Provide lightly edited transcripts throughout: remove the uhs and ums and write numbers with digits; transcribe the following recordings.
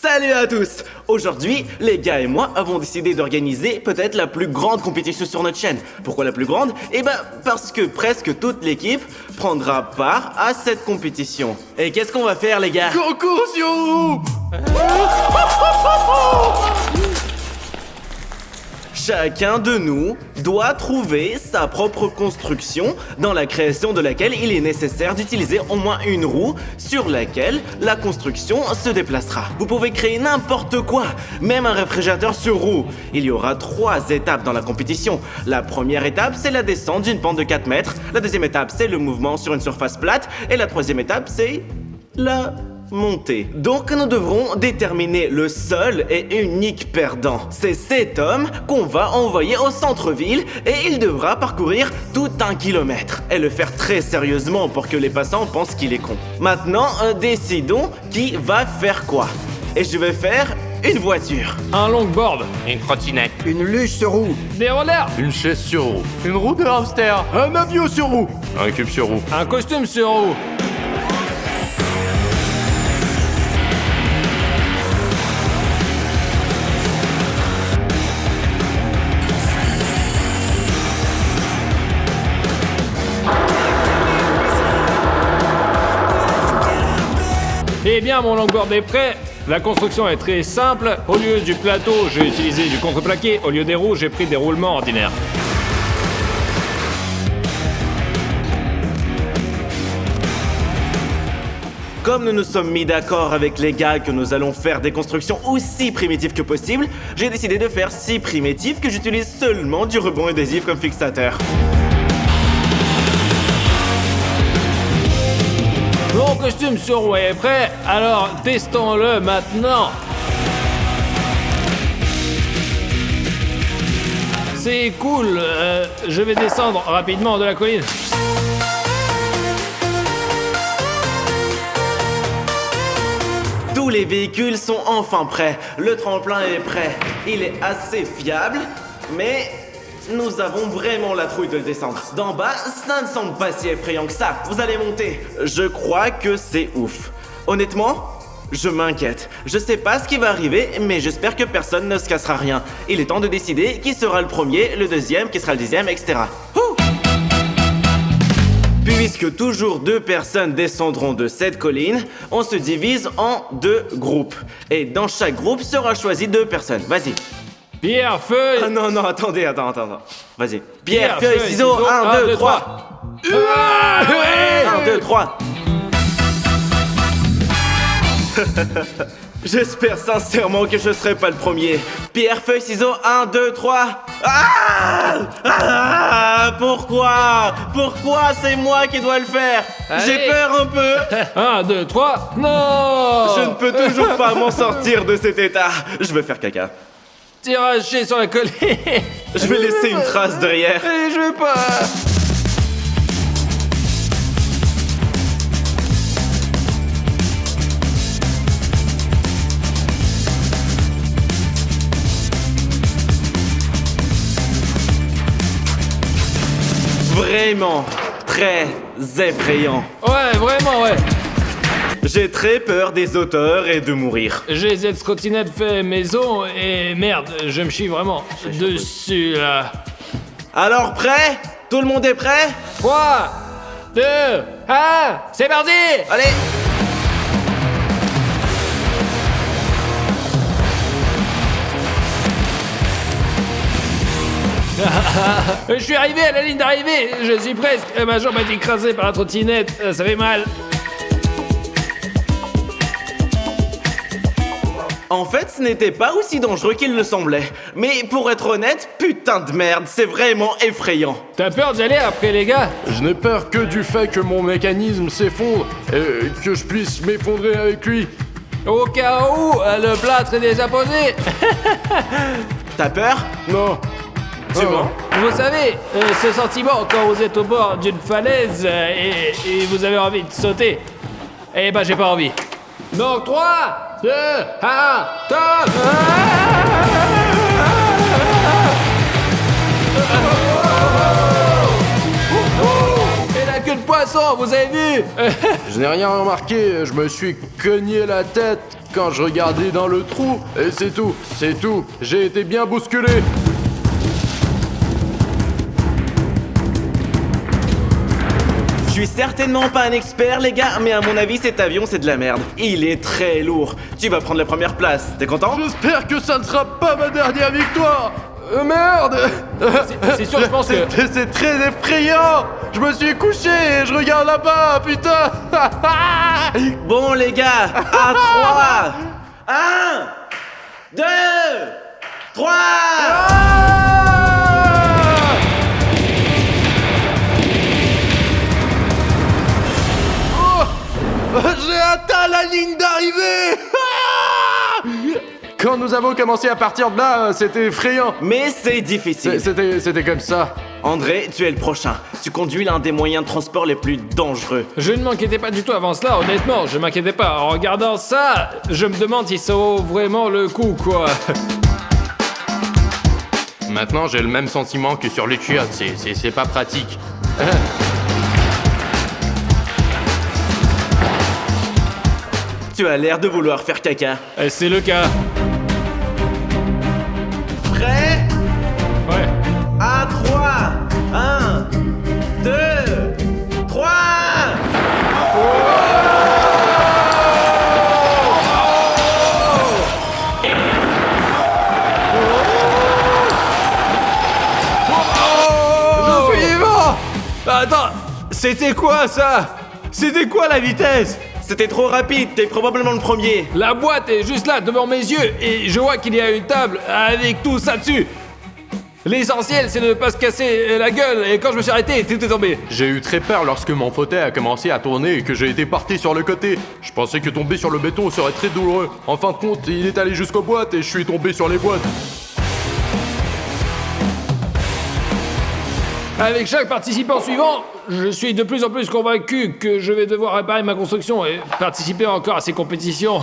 Salut à tous! Aujourd'hui, les gars et moi avons décidé d'organiser peut-être la plus grande compétition sur notre chaîne. Pourquoi la plus grande? Eh ben, parce que presque toute l'équipe prendra part à cette compétition. Et qu'est-ce qu'on va faire, les gars? Concours sur roue. Chacun de nous doit trouver sa propre construction dans la création de laquelle il est nécessaire d'utiliser au moins une roue sur laquelle la construction se déplacera. Vous pouvez créer n'importe quoi, même un réfrigérateur sur roue. Il y aura 3 étapes dans la compétition. La première étape, c'est la descente d'une pente de 4 mètres. La deuxième étape, c'est le mouvement sur une surface plate. Et la troisième étape, c'est la montée. Donc nous devrons déterminer le seul et unique perdant. C'est cet homme qu'on va envoyer au centre-ville et il devra parcourir tout 1 kilomètre et le faire très sérieusement pour que les passants pensent qu'il est con. Maintenant, décidons qui va faire quoi. Et je vais faire une voiture. Un longboard, Une trottinette. Une luge sur roue. des rollers, Une chaise sur roue. une roue de hamster, Un avion sur roue. Un cube sur roue. un costume sur roue. Eh bien, mon longboard est prêt. La construction est très simple. Au lieu du plateau, j'ai utilisé du contreplaqué. Au lieu des roues, j'ai pris des roulements ordinaires. Comme nous nous sommes mis d'accord avec les gars que nous allons faire des constructions aussi primitives que possible, j'ai décidé de faire si primitif que j'utilise seulement du ruban adhésif comme fixateur. Mon costume sur roue est prêt, alors testons-le maintenant. C'est cool, je vais descendre rapidement de la colline. Tous les véhicules sont enfin prêts. Le tremplin est prêt. Il est assez fiable, mais nous avons vraiment la trouille de le descendre. D'en bas, ça ne semble pas si effrayant que ça. Vous allez monter. Je crois que c'est ouf. Honnêtement, je m'inquiète. Je sais pas ce qui va arriver, mais j'espère que personne ne se cassera rien. Il est temps de décider qui sera le premier, le deuxième, qui sera le dixième, etc. Ouh! Puisque toujours 2 personnes descendront de cette colline, on se divise en 2 groupes. Et dans chaque groupe sera choisi 2 personnes. Vas-y. Pierre, feuille. Ah non, attendez. Vas-y. Pierre, feuille, ciseaux, 1, 2, 3. 1, 2, 3. J'espère sincèrement que je serai pas le premier. Pierre, feuille, ciseaux, 1, 2, 3. Pourquoi c'est moi qui dois le faire? J'ai Allez. peur un peu. 1, 2, 3, non. Je ne peux toujours pas m'en sortir de cet état. Je vais faire caca. Tirager sur la colline. Je vais laisser une trace derrière. Allez, je vais pas. Vraiment très effrayant. Ouais, vraiment, ouais. J'ai très peur des auteurs et de mourir. J'ai cette trottinette fait maison et merde, je me chie vraiment dessus là. Alors prêt? Tout le monde est prêt? 3, 2, 1, c'est parti! Allez! Je suis arrivé à la ligne d'arrivée, je suis presque. Ma jambe a été écrasée par la trottinette, ça fait mal. En fait, ce n'était pas aussi dangereux qu'il le semblait. Mais pour être honnête, putain de merde, c'est vraiment effrayant. T'as peur d'y aller après les gars? Je n'ai peur que du fait que mon mécanisme s'effondre et que je puisse m'effondrer avec lui. Au cas où, le plâtre est déjà posé. T'as peur? Non. C'est bon. Vous savez, ce sentiment quand vous êtes au bord d'une falaise et vous avez envie de sauter. Eh ben j'ai pas envie. Donc 3, 2, 1, top! Et la queue de poisson, vous avez vu? Je n'ai rien remarqué, je me suis cogné la tête quand je regardais dans le trou, et c'est tout, j'ai été bien bousculé. Je suis certainement pas un expert, les gars, mais à mon avis, cet avion, c'est de la merde. Il est très lourd. Tu vas prendre la première place. T'es content? J'espère que ça ne sera pas ma dernière victoire. Merde. C'est sûr, je pense que... C'est très effrayant. Je me suis couché et je regarde là-bas, putain. Bon, les gars, à 3. 1, 2, 3. J'ai atteint la ligne d'arrivée. Quand nous avons commencé à partir de là, c'était effrayant. Mais c'est difficile. C'était comme ça. André, tu es le prochain. Tu conduis l'un des moyens de transport les plus dangereux. Je ne m'inquiétais pas du tout avant cela, honnêtement, je m'inquiétais pas. En regardant ça, je me demande si ça vaut vraiment le coup, quoi. Maintenant, j'ai le même sentiment que sur les chiottes, c'est pas pratique. Tu as l'air de vouloir faire caca. C'est le cas. Prêt? Ouais. À 3. 1, 2, 3. Je suis vivant! Attends, c'était quoi ça? C'était quoi la vitesse? C'était trop rapide, t'es probablement le premier. La boîte est juste là, devant mes yeux, et je vois qu'il y a une table avec tout ça dessus. L'essentiel, c'est de ne pas se casser la gueule, et quand je me suis arrêté, tout est tombé. J'ai eu très peur lorsque mon fauteuil a commencé à tourner et que j'ai été parti sur le côté. Je pensais que tomber sur le béton serait très douloureux. En fin de compte, il est allé jusqu'aux boîtes et je suis tombé sur les boîtes. Avec chaque participant suivant, je suis de plus en plus convaincu que je vais devoir réparer ma construction et participer encore à ces compétitions.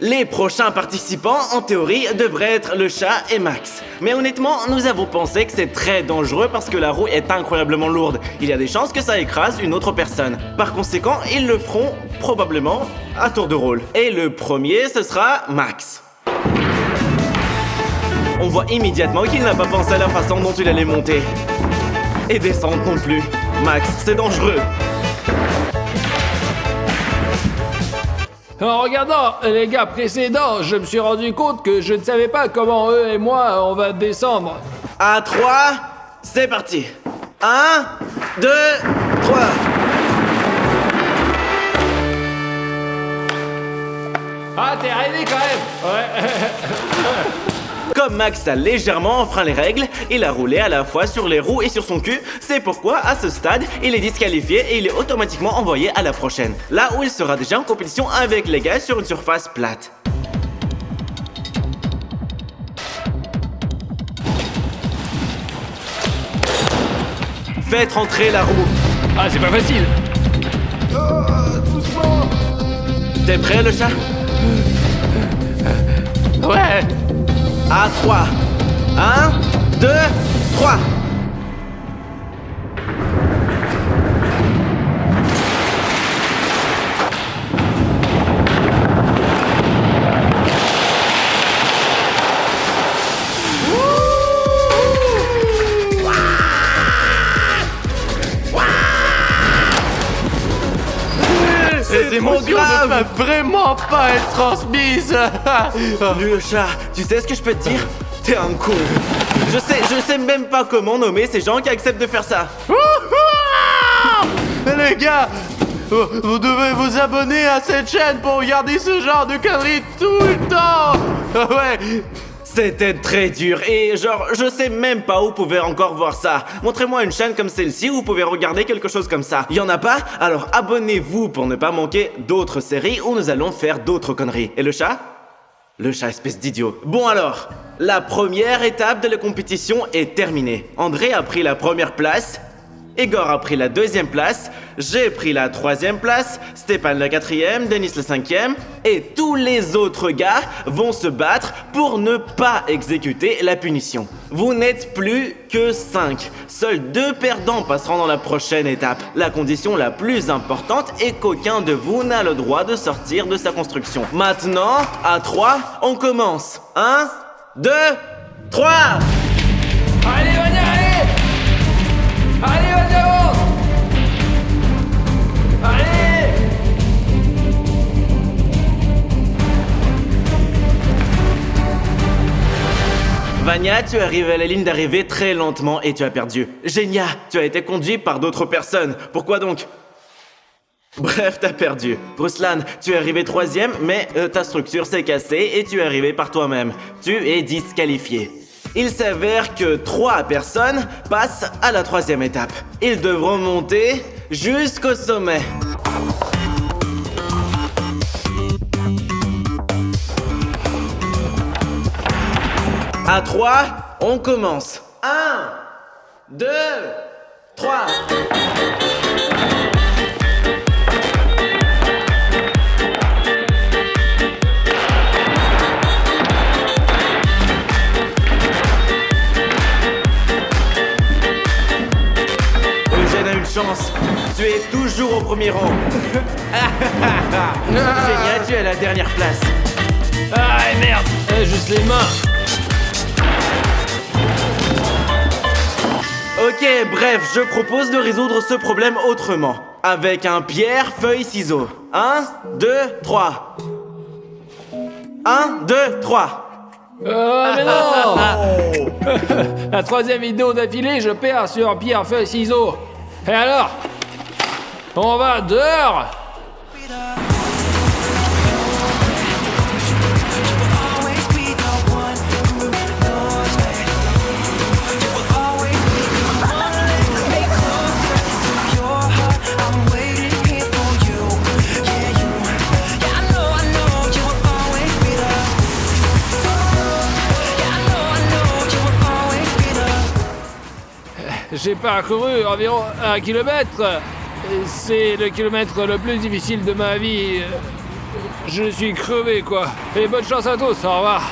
Les prochains participants, en théorie, devraient être le chat et Max. Mais honnêtement, nous avons pensé que c'est très dangereux parce que la roue est incroyablement lourde. Il y a des chances que ça écrase une autre personne. Par conséquent, ils le feront probablement à tour de rôle. Et le premier, ce sera Max. On voit immédiatement qu'il n'a pas pensé à la façon dont il allait monter. Et descendre non plus. Max, c'est dangereux. En regardant les gars précédents, je me suis rendu compte que je ne savais pas comment eux et moi on va descendre. À 3, c'est parti. 1, 2, 3. Ah, t'es arrivé quand même. Ouais. Comme Max a légèrement enfreint les règles, il a roulé à la fois sur les roues et sur son cul. C'est pourquoi, à ce stade, il est disqualifié et il est automatiquement envoyé à la prochaine. Là où il sera déjà en compétition avec les gars sur une surface plate. Faites rentrer la roue. Ah, c'est pas facile. Doucement. T'es prêt, le chat? Ouais. À 3. 1, 2, 3. Ces émotions ne peuvent vraiment pas être transmises. Le chat, tu sais ce que je peux te dire? T'es un con. Je sais même pas comment nommer ces gens qui acceptent de faire ça. Les gars, vous devez vous abonner à cette chaîne pour regarder ce genre de conneries tout le temps. Ouais. C'était très dur et genre, je sais même pas où vous pouvez encore voir ça. Montrez-moi une chaîne comme celle-ci où vous pouvez regarder quelque chose comme ça. Y en a pas? Alors abonnez-vous pour ne pas manquer d'autres séries où nous allons faire d'autres conneries. Et le chat? Le chat, espèce d'idiot. Bon alors, la première étape de la compétition est terminée. André a pris la première place Igor a pris la 2e place, j'ai pris la 3e place, Stéphane la 4e, Denis la 5e, et tous les autres gars vont se battre pour ne pas exécuter la punition. Vous n'êtes plus que 5. Seuls 2 perdants passeront dans la prochaine étape. La condition la plus importante est qu'aucun de vous n'a le droit de sortir de sa construction. Maintenant, à 3, on commence. 1, 2, 3! Allez, vas-y, allez! Allez, vas-y, avance! Allez! Vania, tu es arrivé à la ligne d'arrivée très lentement et tu as perdu. Genia, tu as été conduit par d'autres personnes. Pourquoi donc? Bref, t'as perdu. Ruslan, tu es arrivé 3e, mais ta structure s'est cassée et tu es arrivé par toi-même. Tu es disqualifié. Il s'avère que 3 personnes passent à la 3e étape. Ils devront monter jusqu'au sommet. À 3, on commence. 1, 2, 3. Eugène a une chance. Tu es toujours au premier rang. Génial, tu es à la dernière place. Ah, merde! Juste les mains! Ok, bref, je propose de résoudre ce problème autrement. Avec un pierre, feuille, ciseaux. 1, 2, 3. 1, 2, 3. Mais non! La 3e vidéo d'affilée, je perds sur pierre, feuille, ciseaux. Et alors? On va dehors! J'ai parcouru environ 1 kilomètre. C'est le kilomètre le plus difficile de ma vie. Je suis crevé, quoi. Et bonne chance à tous, au revoir.